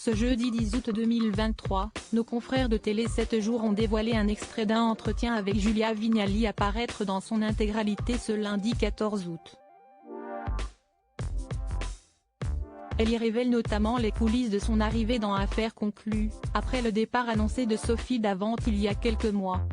Ce jeudi 10 août 2023, nos confrères de Télé 7 jours ont dévoilé un extrait d'un entretien avec Julia Vignali à paraître dans son intégralité ce lundi 14 août. Elle y révèle notamment les coulisses de son arrivée dans Affaires conclues, après le départ annoncé de Sophie Davant il y a quelques mois.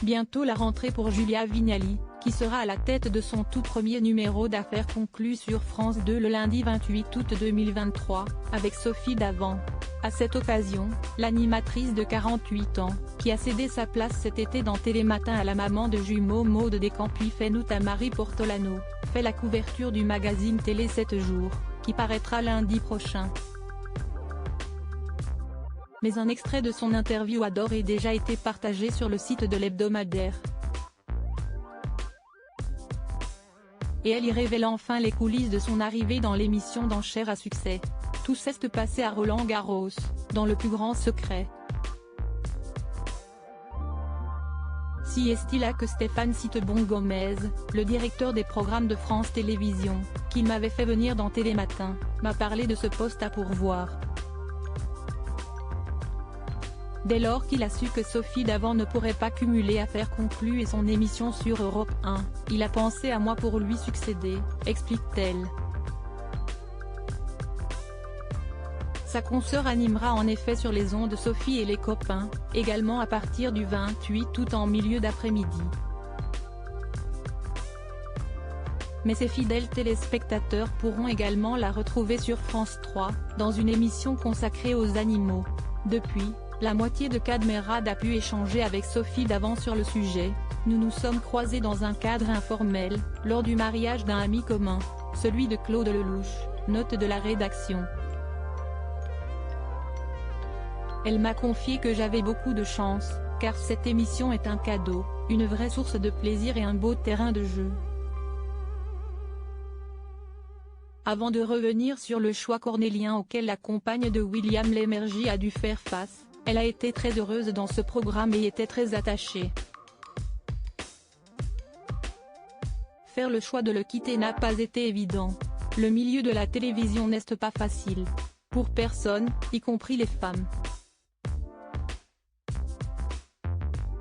Bientôt la rentrée pour Julia Vignali, qui sera à la tête de son tout premier numéro d'Affaires conclues sur France 2 le lundi 28 août 2023, avec Sophie Davant. À cette occasion, l'animatrice de 48 ans, qui a cédé sa place cet été dans Télématin à la maman de jumeaux Maud Descampis-Fennout à Marie Portolano, fait la couverture du magazine Télé 7 jours, qui paraîtra lundi prochain. Mais un extrait de son interview a d'ores et déjà été partagé sur le site de l'hebdomadaire. Et elle y révèle enfin les coulisses de son arrivée dans l'émission d'enchères à succès. Tout s'est passé à Roland-Garros, dans le plus grand secret. Si est-il là que Stéphane Citebon Gomez, le directeur des programmes de France Télévisions, qui m'avait fait venir dans Télématin, m'a parlé de ce poste à pourvoir. Dès lors qu'il a su que Sophie Davant ne pourrait pas cumuler Affaires conclues et son émission sur Europe 1, il a pensé à moi pour lui succéder, explique-t-elle. Sa consoeur animera en effet sur les ondes Sophie et les copains, également à partir du 28 août en milieu d'après-midi. Mais ses fidèles téléspectateurs pourront également la retrouver sur France 3, dans une émission consacrée aux animaux. Depuis, la moitié de Cadmerade a pu échanger avec Sophie Davant sur le sujet. Nous nous sommes croisés dans un cadre informel, lors du mariage d'un ami commun, celui de Claude Lelouch, note de la rédaction. Elle m'a confié que j'avais beaucoup de chance, car cette émission est un cadeau, une vraie source de plaisir et un beau terrain de jeu. Avant de revenir sur le choix cornélien auquel la compagne de William Lémergie a dû faire face, elle a été très heureuse dans ce programme et était très attachée. Faire le choix de le quitter n'a pas été évident. Le milieu de la télévision n'est pas facile. Pour personne, y compris les femmes.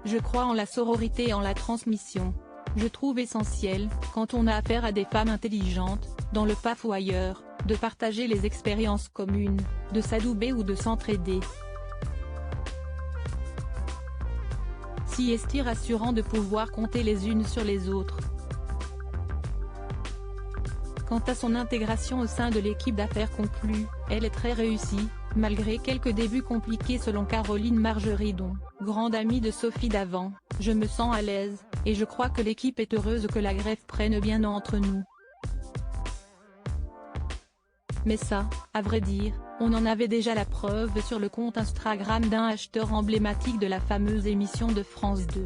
Je crois en la sororité et en la transmission. Je trouve essentiel, quand on a affaire à des femmes intelligentes, dans le PAF ou ailleurs, de partager les expériences communes, de s'adouber ou de s'entraider. Si est-il rassurant de pouvoir compter les unes sur les autres. Quant à son intégration au sein de l'équipe d'Affaires conclues, elle est très réussie, malgré quelques débuts compliqués selon Caroline Margeridon, grande amie de Sophie Davant. Je me sens à l'aise, et je crois que l'équipe est heureuse que la greffe prenne bien entre nous. Mais ça, à vrai dire, on en avait déjà la preuve sur le compte Instagram d'un acheteur emblématique de la fameuse émission de France 2.